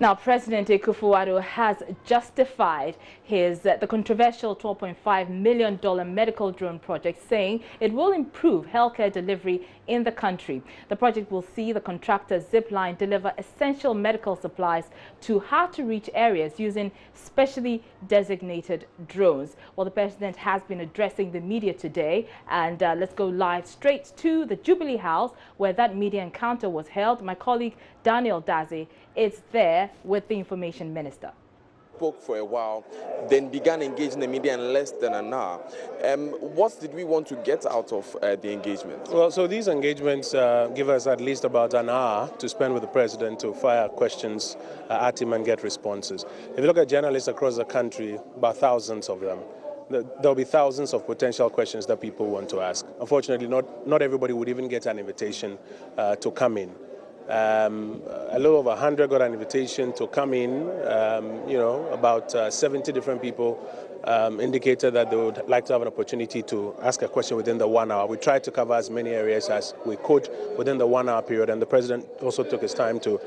Now, President Akufo-Addo has justified the controversial $12.5 million medical drone project, saying it will improve healthcare delivery in the country. The project will see the contractor Zipline deliver essential medical supplies to hard-to-reach areas using specially designated drones. Well, the president has been addressing the media today, and let's go live straight to the Jubilee House where that media encounter was held. My colleague Daniel Daze is there with the information minister. Spoke for a while, then began engaging the media in less than an hour. What did we want to get out of the engagement? Well, so these engagements give us at least about an hour to spend with the president to fire questions at him and get responses. If you look at journalists across the country, about thousands of them, there'll be thousands of potential questions that people want to ask. Unfortunately, not everybody would even get an invitation to come in. A little over 100 got an invitation to come in. About 70 different people indicated that they would like to have an opportunity to ask a question within the 1 hour. We tried to cover as many areas as we could within the 1 hour period, and the president also took his time to,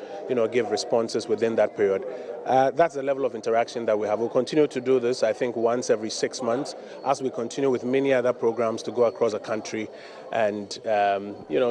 give responses within that period. That's the level of interaction that we have. We'll continue to do this, I think, once every 6 months, as we continue with many other programs to go across the country and,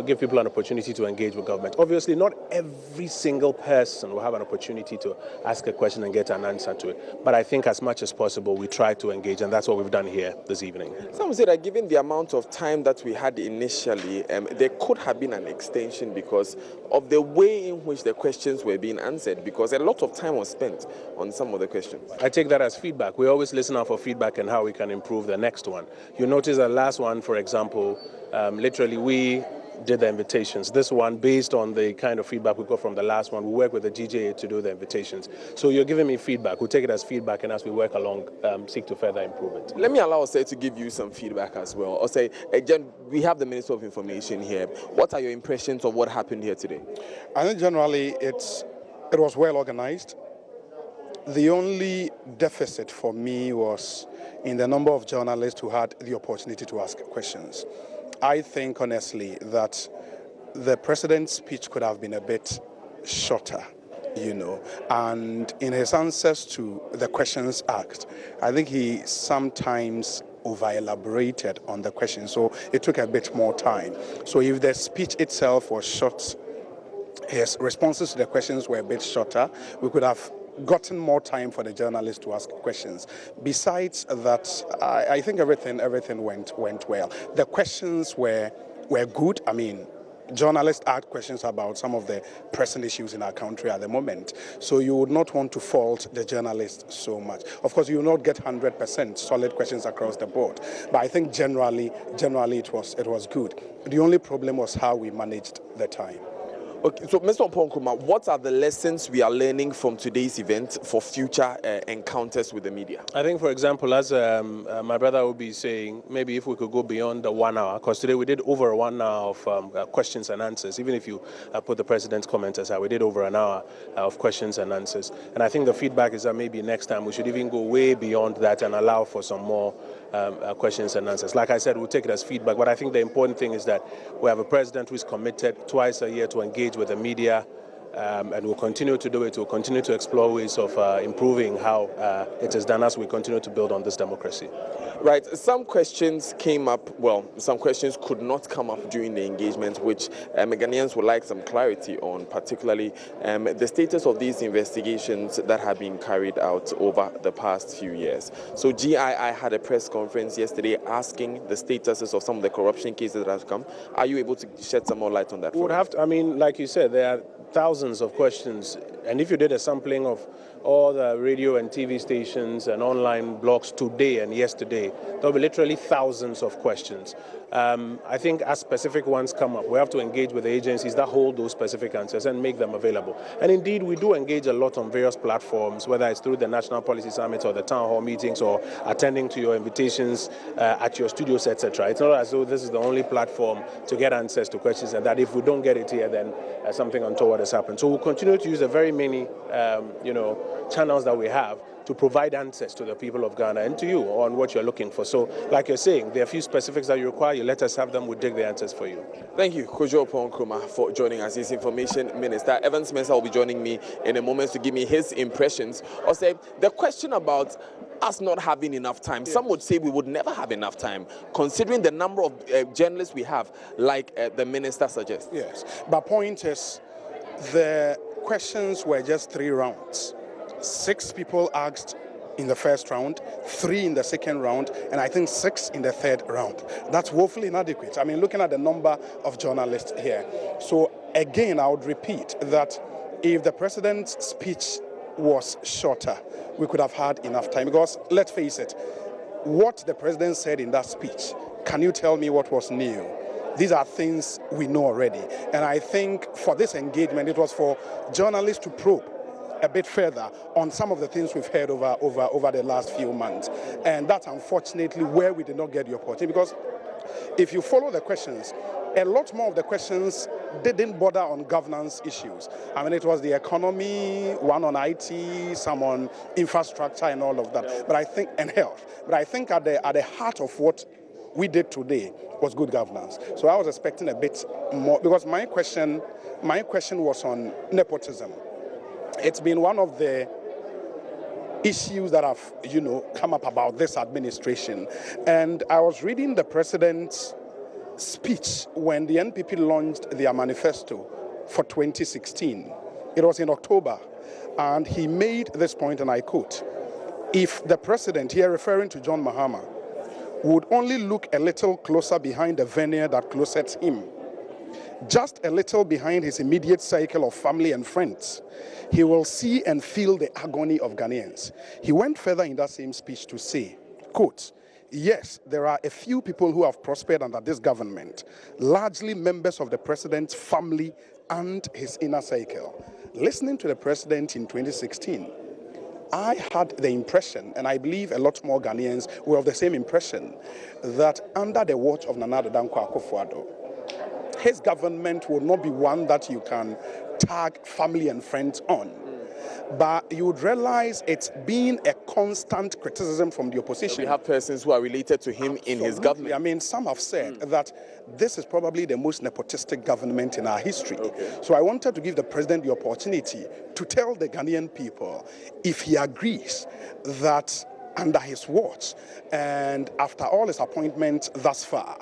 give people an opportunity to engage with government. Obviously, not every single person will have an opportunity to ask a question and get an answer to it. But I think as much as possible, we try to engage, and that's what we've done here this evening. Some say that given the amount of time that we had initially, there could have been an extension because of the way in which the questions were being answered, because a lot of time was spent on some of the questions. I take that as feedback. We always listen out for feedback and how we can improve the next one. You notice the last one, for example, literally we did the invitations. This one, based on the kind of feedback we got from the last one, we work with the GJA to do the invitations. So you're giving me feedback. We'll take it as feedback, and as we work along, seek to further improve it. Let me allow Osei to give you some feedback as well. Osei, we have the Minister of Information here. What are your impressions of what happened here today? I think generally it was well organized. The only deficit for me was in the number of journalists who had the opportunity to ask questions. I think, honestly, that the president's speech could have been a bit shorter, and in his answers to the questions asked, I think he sometimes over-elaborated on the question, so it took a bit more time. So if the speech itself was short, his responses to the questions were a bit shorter, we could have gotten more time for the journalists to ask questions. Besides that, I think everything went well. The questions were good. I mean, journalists asked questions about some of the pressing issues in our country at the moment. So you would not want to fault the journalists so much. Of course, you will not get 100% solid questions across the board. But I think generally it was good. The only problem was how we managed the time. Okay, so Mr. Ompong-Nkrumah, what are the lessons we are learning from today's event for future encounters with the media? I think, for example, as my brother will be saying, maybe if we could go beyond the 1 hour, because today we did over 1 hour of questions and answers. Even if you put the president's comments aside, we did over an hour of questions and answers. And I think the feedback is that maybe next time we should even go way beyond that and allow for some more questions and answers. Like I said, we'll take it as feedback, but I think the important thing is that we have a president who is committed twice a year to engage with the media, and we'll continue to do it. We'll continue to explore ways of improving how it is done as we continue to build on this democracy. Right. Some questions came up, some questions could not come up during the engagement, which Ghanaians would like some clarity on, particularly the status of these investigations that have been carried out over the past few years. So GII had a press conference yesterday asking the statuses of some of the corruption cases that have come. Are you able to shed some more light on that? We would have to, like you said, there are thousands of questions, and if you did a sampling of all the radio and TV stations and online blogs today and yesterday, there'll be literally thousands of questions. I think as specific ones come up, we have to engage with the agencies that hold those specific answers and make them available. And indeed, we do engage a lot on various platforms, whether it's through the National Policy Summit or the town hall meetings or attending to your invitations at your studios, etc. It's not as though this is the only platform to get answers to questions, and that if we don't get it here, then something untoward has happened. So we'll continue to use the very many, channels that we have to provide answers to the people of Ghana and to you on what you're looking for. So, like you're saying, there are a few specifics that you require. You let us have them, we'll dig the answers for you. Thank you, Kojo Oppong-Nkrumah, for joining us. He's Information Minister. Evans Mensah will be joining me in a moment to give me his impressions. Or say, the question about us not having enough time. Yes. Some would say we would never have enough time, considering the number of journalists we have, like the minister suggests. Yes, but point is, the questions were just 3 rounds. 6 people asked in the first round, 3 in the second round, and I think 6 in the third round. That's woefully inadequate. I mean, looking at the number of journalists here. So again, I would repeat that if the president's speech was shorter, we could have had enough time. Because let's face it, what the president said in that speech, can you tell me what was new? These are things we know already. And I think for this engagement, it was for journalists to probe a bit further on some of the things we've heard over the last few months. And that's unfortunately where we did not get the opportunity, because if you follow the questions, a lot more of the questions didn't bother on governance issues. I mean, it was the economy, one on IT, some on infrastructure and all of that, but I think, and health. But I think at the heart of what we did today was good governance. So I was expecting a bit more, because my question was on nepotism. It's been one of the issues that have, come up about this administration. And I was reading the president's speech when the NPP launched their manifesto for 2016. It was in October. And he made this point, and I quote, if the president, here referring to John Mahama, would only look a little closer behind the veneer that closets him, just a little behind his immediate cycle of family and friends, he will see and feel the agony of Ghanaians. He went further in that same speech to say, quote, yes, there are a few people who have prospered under this government, largely members of the president's family and his inner circle. Listening to the president in 2016, I had the impression, and I believe a lot more Ghanaians were of the same impression, that under the watch of Nana Addo Dankwa Akufo-Addo, his government will not be one that you can tag family and friends on. But you would realize it's been a constant criticism from the opposition. We have persons who are related to him in his government. I mean, some have said that this is probably the most nepotistic government in our history. Okay. So I wanted to give the president the opportunity to tell the Ghanaian people if he agrees that under his watch and after all his appointments thus far,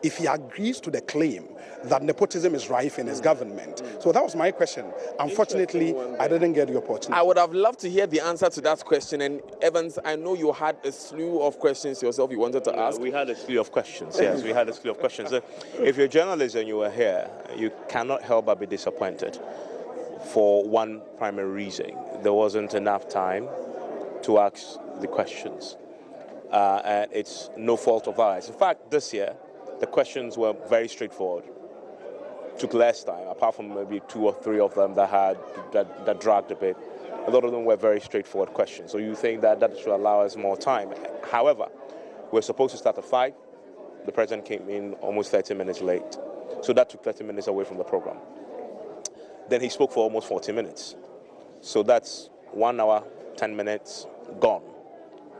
if he agrees to the claim that nepotism is rife in his government. So that was my question. Unfortunately, I didn't get the opportunity. I would have loved to hear the answer to that question. And Evans, I know you had a slew of questions yourself you wanted to ask. We had a slew of questions, yes, we had a slew of questions. If you're a journalist and you were here, you cannot help but be disappointed for one primary reason. There wasn't enough time to ask the questions. And it's no fault of ours. In fact, this year, the questions were very straightforward. Took less time, apart from maybe 2 or 3 of them that dragged a bit. A lot of them were very straightforward questions. So you think that should allow us more time. However, we're supposed to start at 5. The president came in almost 30 minutes late. So that took 30 minutes away from the program. Then he spoke for almost 40 minutes. So that's 1 hour, 10 minutes gone.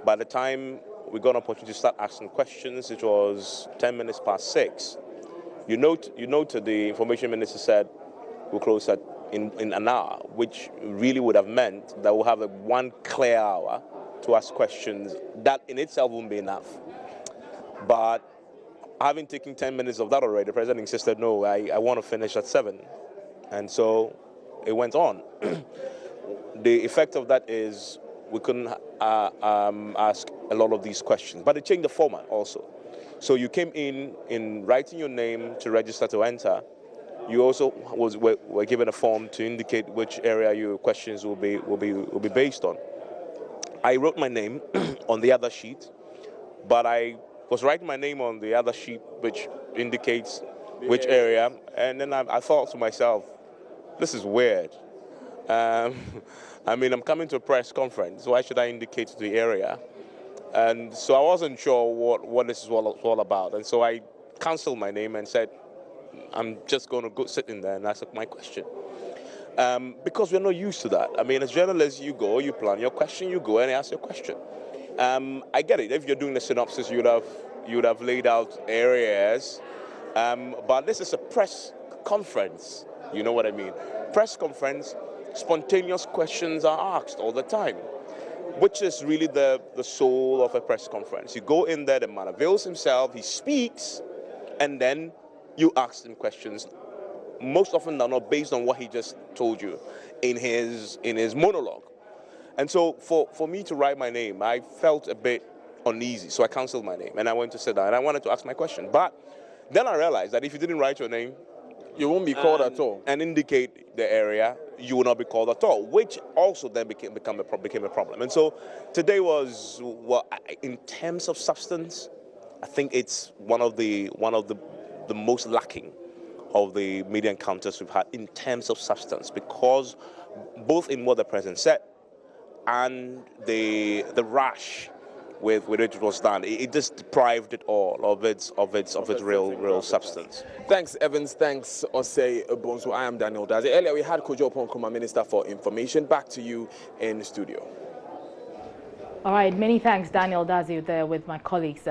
By the time we got an opportunity to start asking questions, it was 10 minutes past 6. You note the information minister said we'll close in an hour, which really would have meant that we'll have one clear hour to ask questions. That in itself wouldn't be enough. But having taken 10 minutes of that already, the president insisted, no, I want to finish at 7. And so it went on. The effect of that is we couldn't ask a lot of these questions. But it changed the format also. So you came in writing your name to register to enter. You also were given a form to indicate which area your questions will be based on. I wrote my name on the other sheet, but I was writing my name on the other sheet, which indicates which area. And then I thought to myself, this is weird. I mean, I'm coming to a press conference, so why should I indicate the area? And so I wasn't sure what this is all about. And so I canceled my name and said, I'm just going to go sit in there and ask my question. because we're not used to that. I mean, as journalists, you go, you plan your question, you go and ask your question. I get it. If you're doing the synopsis, you would have laid out areas, but this is a press conference. You know what I mean? Press conference, spontaneous questions are asked all the time, which is really the soul of a press conference. You go in there, the man avails himself, he speaks, and then you ask him questions, most often than not based on what he just told you in his monologue. And so for me to write my name, I felt a bit uneasy, so I canceled my name, and I went to sit down, and I wanted to ask my question. But then I realized that if you didn't write your name, you won't be called at all, and indicate the area, you will not be called at all, which also then became a problem. And so today was, well, in terms of substance, I think it's one of the most lacking of the media encounters we've had in terms of substance, because both in what the president said and the rash with which it was done, it just deprived it all of its real substance. Thanks, Evans. Thanks, Osei Bonsu. I am Daniel Dadzie. Earlier we had Kojo Oppong-Nkrumah, Minister for Information. Back to you in the studio. All right, many thanks, Daniel Dadzie, there with my colleagues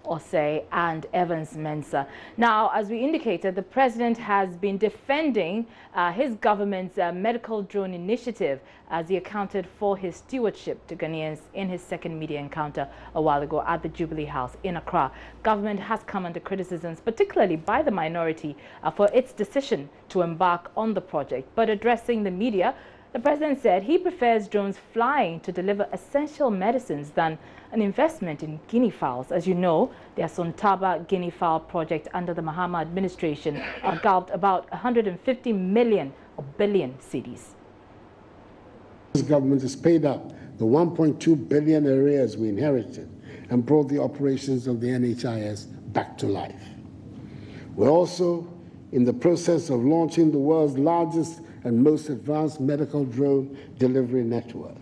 Osei and Evans Mensah. Now, as we indicated, the president has been defending his government's medical drone initiative as he accounted for his stewardship to Ghanaians in his second media encounter a while ago at the Jubilee House in Accra. Government has come under criticisms, particularly by the minority, for its decision to embark on the project. But addressing the media, the president said he prefers drones flying to deliver essential medicines than an investment in guinea fowls. As you know, the Asontaba guinea fowl project under the Mahama administration gulped about 150 million or billion cedis. This government has paid up the 1.2 billion arrears we inherited and brought the operations of the NHIS back to life. We're also in the process of launching the world's largest and most advanced medical drone delivery network.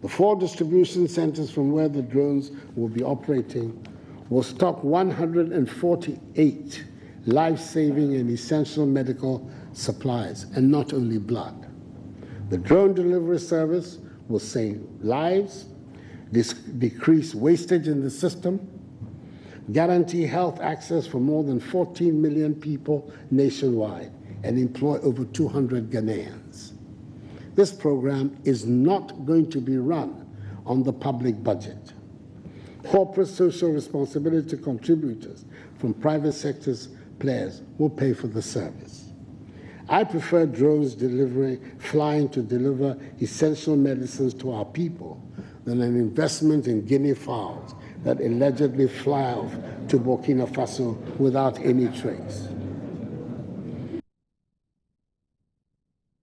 The 4 distribution centers from where the drones will be operating will stock 148 life-saving and essential medical supplies, and not only blood. The drone delivery service will save lives, decrease wastage in the system, guarantee health access for more than 14 million people nationwide, and employ over 200 Ghanaians. This program is not going to be run on the public budget. Corporate social responsibility contributors from private sector's players will pay for the service. I prefer drones flying to deliver essential medicines to our people than an investment in guinea fowls that allegedly fly off to Burkina Faso without any trace.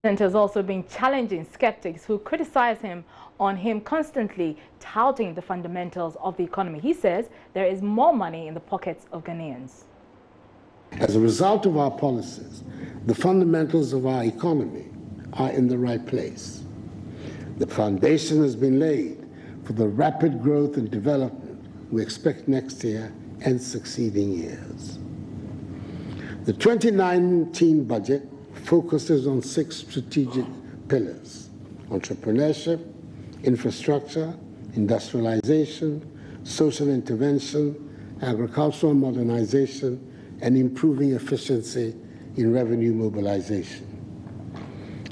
The president has also been challenging skeptics who criticize him on him constantly touting the fundamentals of the economy. He says there is more money in the pockets of Ghanaians. As a result of our policies, the fundamentals of our economy are in the right place. The foundation has been laid for the rapid growth and development we expect next year and succeeding years. The 2019 budget focuses on 6 strategic pillars: entrepreneurship, infrastructure, industrialization, social intervention, agricultural modernization, and improving efficiency in revenue mobilization.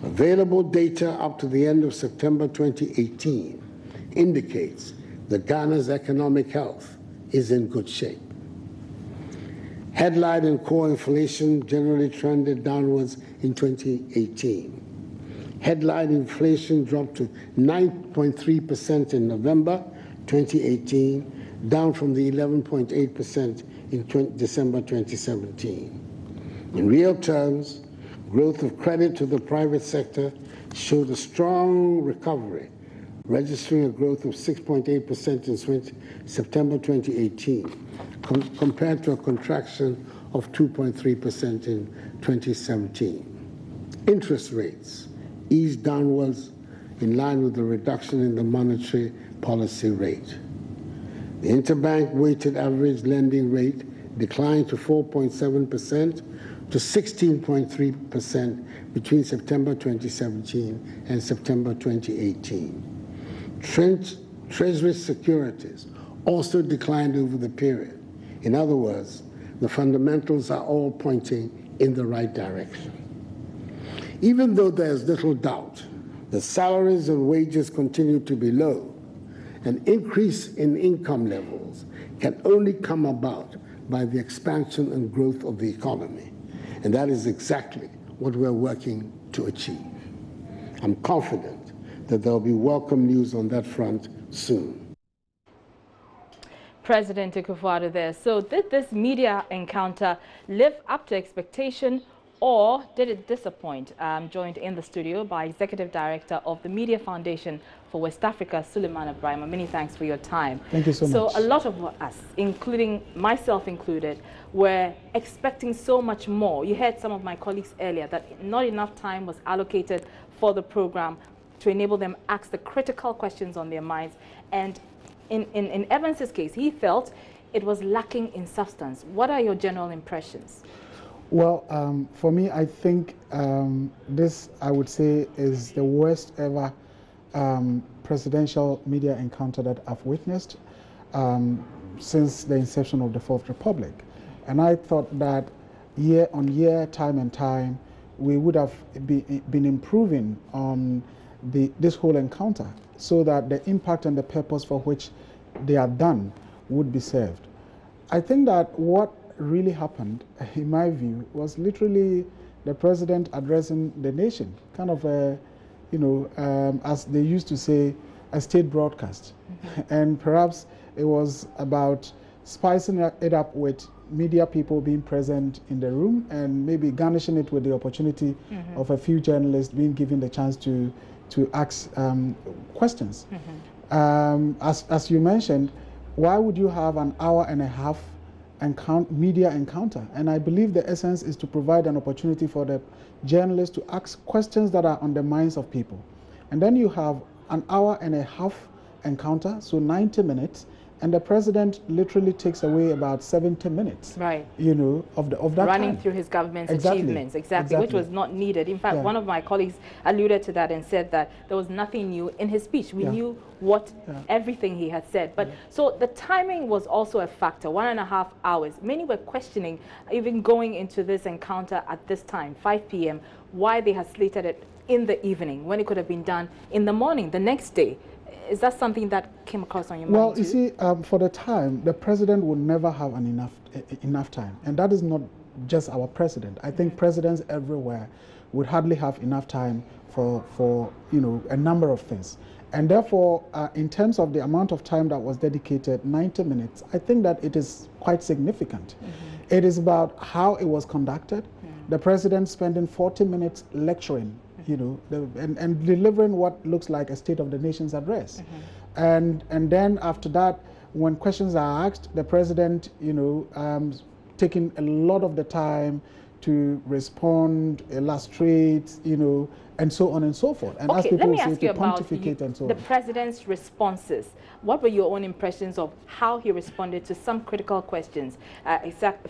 Available data up to the end of September 2018 indicates that Ghana's economic health is in good shape. Headline and core inflation generally trended downwards in 2018. Headline inflation dropped to 9.3% in November 2018, down from the 11.8% in December 2017. In real terms, growth of credit to the private sector showed a strong recovery, registering a growth of 6.8% in September 2018, compared to a contraction of 2.3% in 2017. Interest rates eased downwards in line with the reduction in the monetary policy rate. The interbank weighted average lending rate declined to 4.7% to 16.3% between September 2017 and September 2018. Treasury securities also declined over the period. In other words, the fundamentals are all pointing in the right direction. Even though there is little doubt that salaries and wages continue to be low, an increase in income levels can only come about by the expansion and growth of the economy. And that is exactly what we're working to achieve. I'm confident that there'll be welcome news on that front soon. President Akufo-Addo there. So did this media encounter live up to expectation, or did it disappoint? I'm joined in the studio by Executive Director of the Media Foundation for West Africa, Suleiman Ibrahim. Many thanks for your time. Thank you so much. So a lot of us, including myself included, were expecting so much more. You heard some of my colleagues earlier that not enough time was allocated for the program to enable them ask the critical questions on their minds. And in Evans's case, he felt it was lacking in substance. What are your general impressions? Well, for me, I think this, I would say, is the worst ever presidential media encounter that I've witnessed since the inception of the Fourth Republic. And I thought that year on year, time and time, we would have been improving on this whole encounter so that the impact and the purpose for which they are done would be served. I think that what really happened, in my view, was literally the president addressing the nation, kind of a, as they used to say, a state broadcast. Mm-hmm. And perhaps it was about spicing it up with media people being present in the room and maybe garnishing it with the opportunity mm-hmm. of a few journalists being given the chance to ask questions. Mm-hmm. As you mentioned, why would you have an hour and a half media encounter? And I believe the essence is to provide an opportunity for the journalists to ask questions that are on the minds of people. And then you have an hour and a half encounter, so 90 minutes, and the president literally takes away about 70 minutes, right? Of that running time. Through his government's achievements, exactly, which was not needed. In fact, one of my colleagues alluded to that and said that there was nothing new in his speech. We knew what everything he had said, but so the timing was also a factor. 1.5 hours. Many were questioning, even going into this encounter at this time, 5 p.m., why they had slated it in the evening when it could have been done in the morning, the next day. Is that something that came across on your mind? Well, you see, for the time, the president would never have enough time. And that is not just our president. I think presidents everywhere would hardly have enough time for a number of things. And therefore, in terms of the amount of time that was dedicated, 90 minutes, I think that it is quite significant. Mm-hmm. It is about how it was conducted. Mm-hmm. The president spending 40 minutes lecturing, and delivering what looks like a State of the Nation's address. Mm-hmm. And then after that, when questions are asked, the president, taking a lot of the time to respond, illustrate, and so on and so forth. And okay, as people let me say, ask you about and so the on. president's responses. What were your own impressions of how he responded to some critical questions?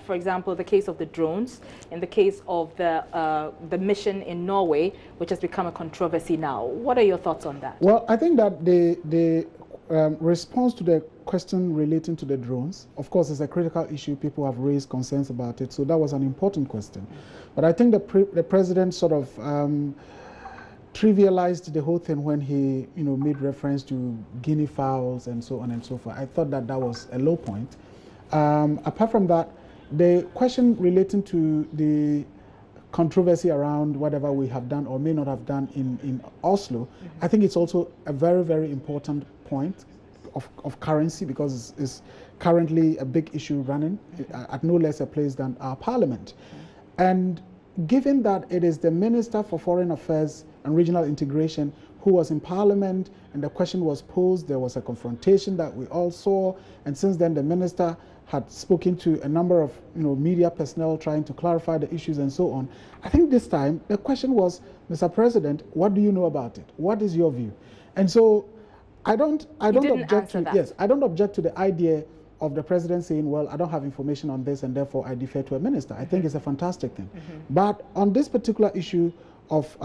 For example, the case of the drones, in the case of the mission in Norway, which has become a controversy now. What are your thoughts on that? Well, I think that the response to the question relating to the drones, of course, is a critical issue. People have raised concerns about it, so that was an important question. But I think the president sort of trivialized the whole thing when he, made reference to guinea fowls and so on and so forth. I thought that was a low point. Apart from that, the question relating to the controversy around whatever we have done or may not have done in Oslo, I think it's also a very, very important point of currency, because it's currently a big issue running at no less a place than our parliament. And given that it is the Minister for Foreign Affairs and Regional Integration who was in Parliament and the question was posed, there was a confrontation that we all saw, and since then the Minister had spoken to a number of media personnel trying to clarify the issues and so on. I think this time the question was, Mr. President, what do you know about it? What is your view? And so I don't object to the idea of the president saying, well, I don't have information on this and therefore I defer to a minister. I think it's a fantastic thing. But on this particular issue of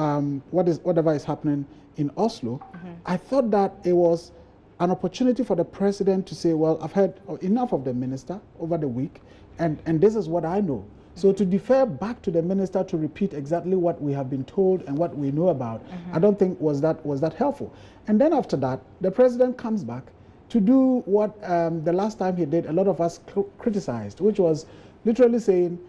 whatever is happening in Oslo, I thought that it was an opportunity for the president to say, well, I've heard enough of the minister over the week, and this is what I know. So to defer back to the minister to repeat exactly what we have been told and what we know about, I don't think was that helpful. And then after that, the president comes back to do what the last time he did, a lot of us criticized, which was literally saying,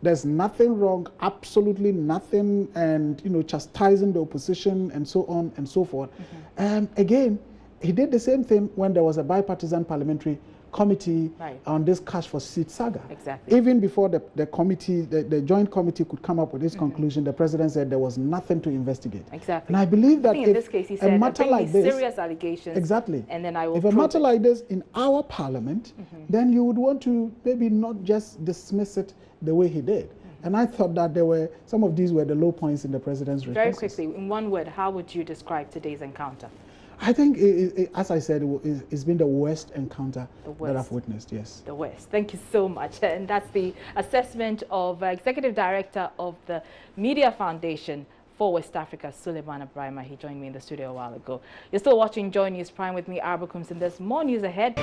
there's nothing wrong, absolutely nothing, and chastising the opposition and so on and so forth. Again, he did the same thing when there was a bipartisan parliamentary committee on this cash for seed saga. Exactly. Even before the committee, the joint committee could come up with this conclusion, the president said there was nothing to investigate. Exactly. And I believe that in this case, he said, a matter like this, serious allegations. Exactly. And then I will. If a matter like this in our parliament, then you would want to maybe not just dismiss it the way he did. And I thought that some of these were the low points in the president's responses. Very quickly, in one word, how would you describe today's encounter? I think, as I said, it's been the worst encounter that I've witnessed, yes. The worst. Thank you so much. And that's the assessment of Executive Director of the Media Foundation for West Africa, Suleiman Ibrahima. He joined me in the studio a while ago. You're still watching Joy News Prime with me, Arba Coombs, and there's more news ahead.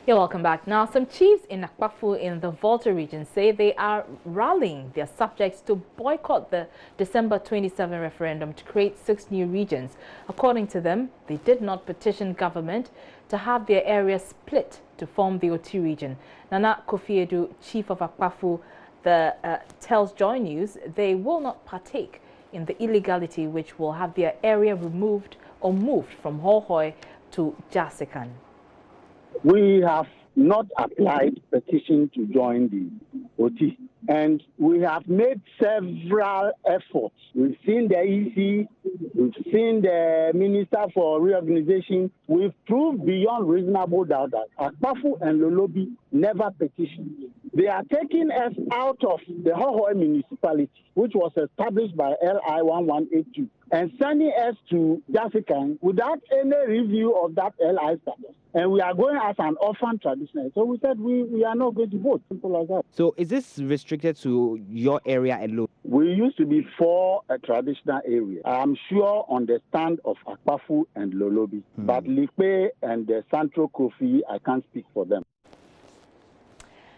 You're welcome back. Now, some chiefs in Akpafu in the Volta region say they are rallying their subjects to boycott the December 27 referendum to create 6 new regions. According to them, they did not petition government to have their area split to form the Oti region. Nana Kofiedu, chief of Akpafu, tells Joy News they will not partake in the illegality which will have their area removed or moved from Hohoi to Jasikan. We have not applied petition to join the OT, and we have made several efforts. We've seen the EC, we've seen the Minister for Reorganization. We've proved beyond reasonable doubt that Akpafu and Lolobi never petitioned. They are taking us out of the Hohoi municipality, which was established by LI 1182, and sending us to Jasikan without any review of that LI status. And we are going as an orphan traditional. So we said we are not going to vote. Simple as that. So is this restricted to your area alone? We used to be for a traditional area. I'm sure on the stand of Akpafu and Lolobi. But Lipe and the Central Kofi, I can't speak for them.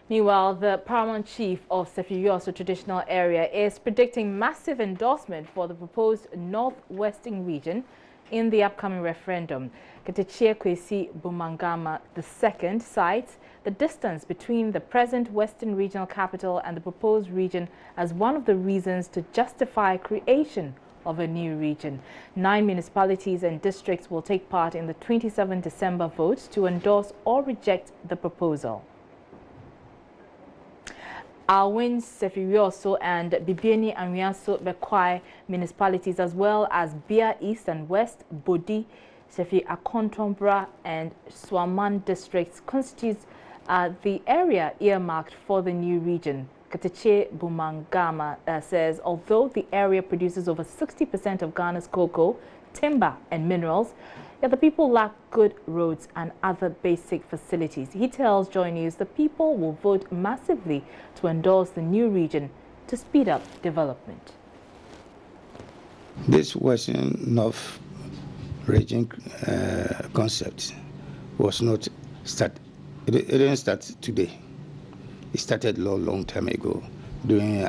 Meanwhile, the paramount chief of Sefirioso traditional area is predicting massive endorsement for the proposed northwestern region in the upcoming referendum. Ketechie Kwesi Bumangama II cites the distance between the present Western Regional Capital and the proposed region as one of the reasons to justify creation of a new region. 9 municipalities and districts will take part in the 27 December vote to endorse or reject the proposal. Awin, Sefirioso and Bibiani and Rianso Bekwai municipalities, as well as Bia East and West, Bodi, Sefi Akontombra and Swaman districts constitutes the area earmarked for the new region. Ketechie Bumangama says although the area produces over 60% of Ghana's cocoa, timber and minerals, yet the people lack good roads and other basic facilities. He tells Joy News the people will vote massively to endorse the new region to speed up development. This Western North region concept was not started. It didn't start today. It started long time ago. During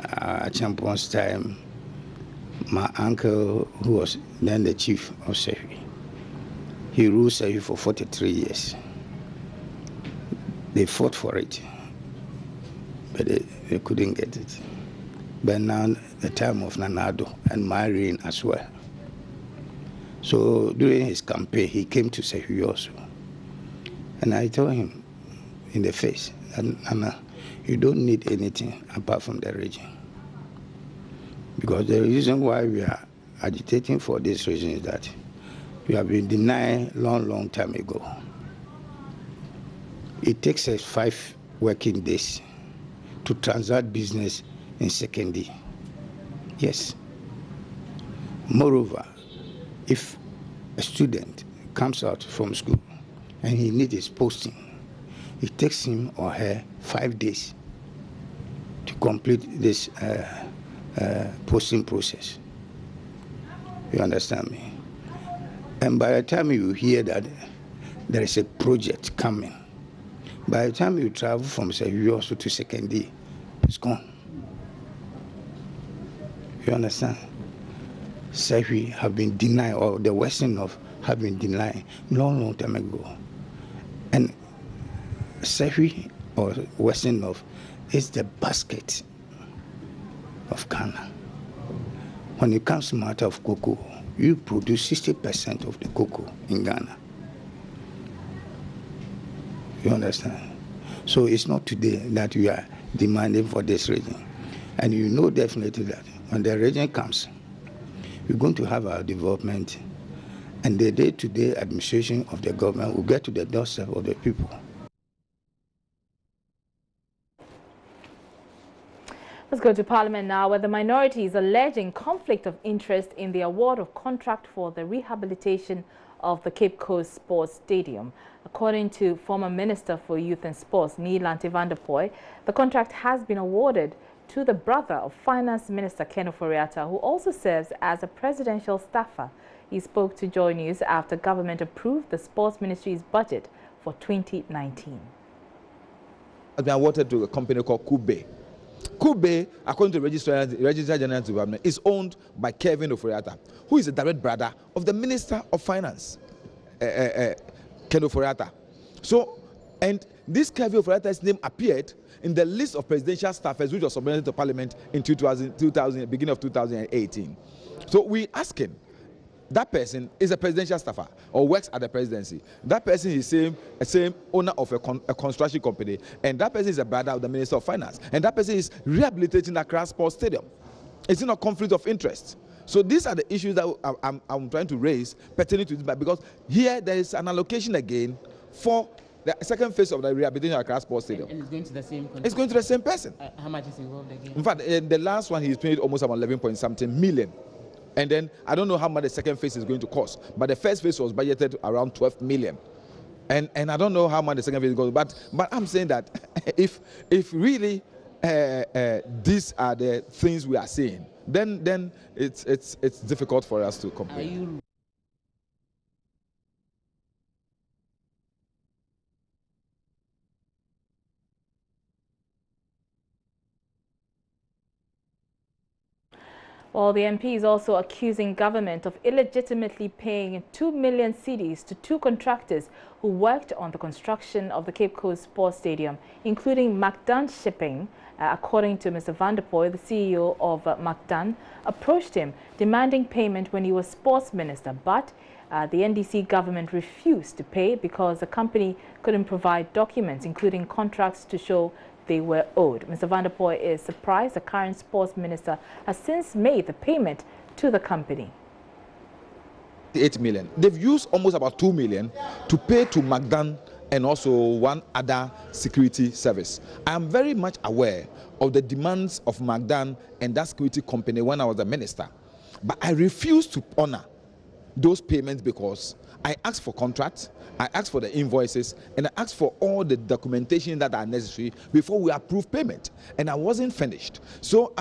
Champion's time, my uncle, who was then the chief of Sefi, he ruled Sefi for 43 years. They fought for it, but they couldn't get it. But now the time of Nanado and my reign as well. So during his campaign, he came to Sefi also. And I told him in the face, Nana, you don't need anything apart from the region. Because the reason why we are agitating for this reason is that we have been denied long time ago. It takes us 5 working days to transact business in Sekondi. Yes. Moreover, if a student comes out from school and he needs his posting, it takes him or her 5 days to complete this posting process. You understand me? And by the time you hear that there is a project coming, by the time you travel from Sahwi also to Secondary, it's gone. You understand? Sahwi have been denied, or the Western North have been denied long time ago. And Sahwi or Western North is the basket of Ghana. When it comes to matter of cocoa, you produce 60% of the cocoa in Ghana. You understand? So it's not today that we are demanding for this region. And you know definitely that when the region comes, we're going to have our development, and the day-to-day administration of the government will get to the doorstep of the people. Let's go to Parliament now, where the minority is alleging conflict of interest in the award of contract for the rehabilitation of the Cape Coast Sports Stadium. According to former Minister for Youth and Sports, Neil Lanti-Vanderpoy, the contract has been awarded to the brother of Finance Minister Ken Ofori-Atta, who also serves as a presidential staffer. He spoke to Joy News after government approved the Sports Ministry's budget for 2019. Has been awarded to a company called Kube. Kube, according to the Registrar General Department, is owned by Kevin Ofori-Atta, who is a direct brother of the Minister of Finance, Ken Ofori-Atta. So, and this Kevin Ofori-Atta's name appeared in the list of presidential staffers which was submitted to Parliament in beginning of 2018. So we asking, that person is a presidential staffer or works at the presidency. That person is the same owner of a construction company, and that person is a brother of the Minister of Finance, and that person is rehabilitating Accra Sports Stadium. It's not a conflict of interest. So these are the issues that I'm trying to raise pertaining to this, because here there is an allocation again for the second phase of the rehabilitation of Accra Sports Stadium. And it's going to the same country? It's going to the same person. How much is involved again? In fact, the last one he's paid almost about 11-point-something million. And then I don't know how much the second phase is going to cost, but the first phase was budgeted around 12 million. And I don't know how much the second phase is going to, but I'm saying that if really these are the things we are seeing, then it's difficult for us to complain. Well, the MP is also accusing government of illegitimately paying 2 million cedis to two contractors who worked on the construction of the Cape Coast Sports Stadium, including Macdan Shipping. According to Mr. Vanderpoy, the CEO of Macdan approached him demanding payment when he was sports minister, but the NDC government refused to pay because the company couldn't provide documents, including contracts to show they were owed. Mr. Vanderpoy is surprised the current sports minister has since made the payment to the company. 8 million. They've used almost about 2 million to pay to Macdan and also one other security service. I am very much aware of the demands of Macdan and that security company when I was the minister, but I refused to honor those payments because I asked for contracts, I asked for the invoices, and I asked for all the documentation that are necessary before we approve payment, and I wasn't finished. So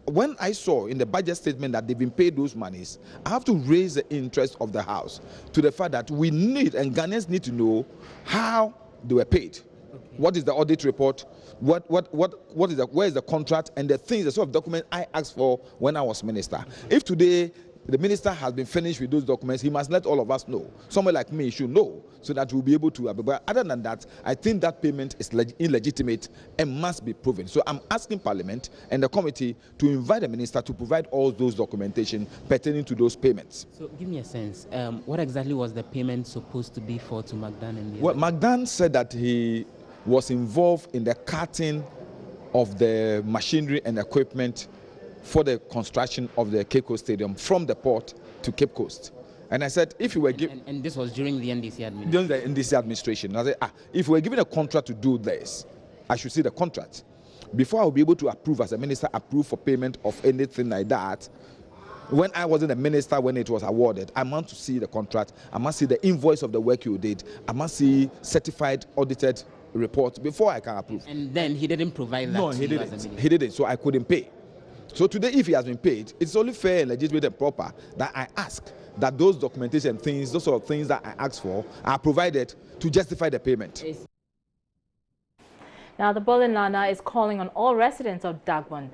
when I saw in the budget statement that they've been paid those monies, I have to raise the interest of the House to the fact that we need, and Ghanaians need to know how they were paid. Okay. What is the audit report? Where is the contract, and the things, the sort of document I asked for when I was minister. Okay. If today the minister has been finished with those documents, he must let all of us know. Someone like me should know so that we'll be able to. But other than that, I think that payment is illegitimate and must be proven. So I'm asking Parliament and the committee to invite the minister to provide all those documentation pertaining to those payments. So give me a sense. What exactly was the payment supposed to be for to Macdan? And well, Macdan said that he was involved in the carting of the machinery and equipment for the construction of the Cape Coast Stadium from the port to Cape Coast. And I said, if you were given... And this was during the NDC administration? During the NDC administration. I said, if we were given a contract to do this, I should see the contract. Before I will be able to approve, as a minister, approve for payment of anything like that, When I wasn't a minister when it was awarded, I must to see the contract, I must see the invoice of the work you did, I must see certified, audited report before I can approve. And then he didn't provide that. No, he didn't. He didn't, so I couldn't pay. So today, if he has been paid, it's only fair, legitimate, and proper that I ask that those documentation things, those sort of things that I asked for, are provided to justify the payment. Now, the Bolinlana is calling on all residents of Dagbon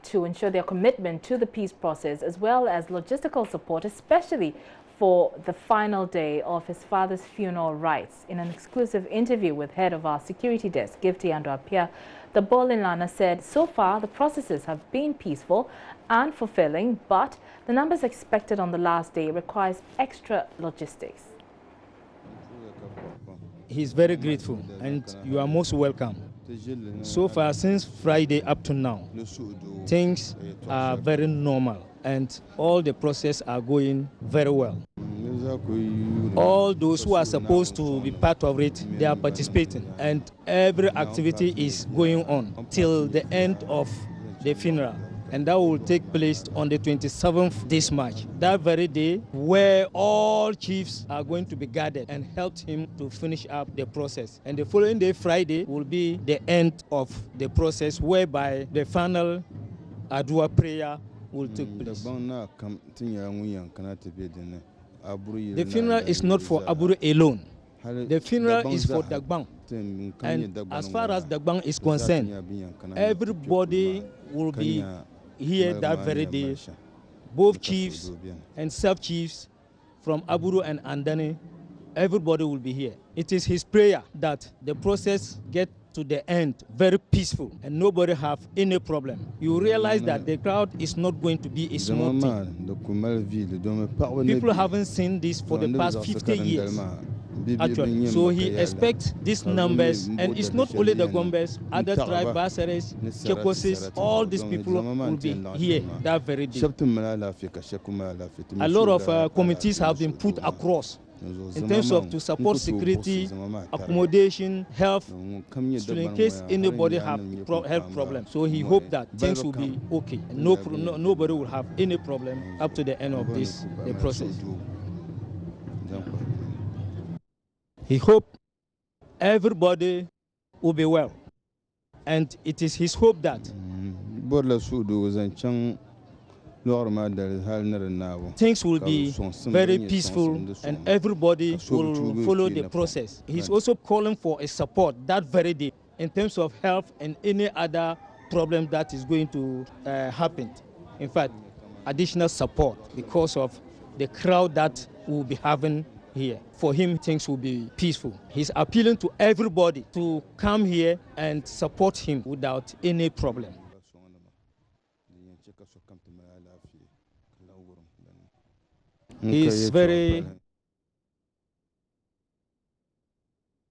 to ensure their commitment to the peace process, as well as logistical support, especially for the final day of his father's funeral rites. In an exclusive interview with head of our security desk, Gifty Andwapia, the Bolinlana said so far the processes have been peaceful and fulfilling, but the numbers expected on the last day requires extra logistics. He's very grateful and you are most welcome. So far, since Friday up to now, things are very normal and all the process are going very well. All those who are supposed to be part of it, they are participating, and every activity is going on till the end of the funeral. And that will take place on the 27th this March, that very day where all chiefs are going to be gathered and help him to finish up the process. And the following day, Friday, will be the end of the process, whereby the final Adua prayer will take place. The funeral is not for Aburu alone. The funeral is for Dagbon. And as far as Dagbon is concerned, everybody will be here that very day. Both chiefs and sub-chiefs from Aburu and Andani, everybody will be here. It is his prayer that the process get to the end very peaceful and nobody have any problem. You realize that the crowd is not going to be a small thing. People haven't seen this for the past 50 years. Actually, so he expects these numbers, and it's not only the Gombes, other tribes, Baseres, Chekosis, all these people will be here that very day. A lot of committees have been put across in terms of to support security, accommodation, health, so in case anybody have health problems. So he hoped that things will be okay. Nobody will have any problem up to the end of the process. He hoped everybody will be well, and it is his hope that things will be very peaceful and everybody will follow the process. He's also calling for a support that very day in terms of health and any other problem that is going to happen. In fact, additional support because of the crowd that we'll be having here. For him, things will be peaceful. He's appealing to everybody to come here and support him without any problem. He's very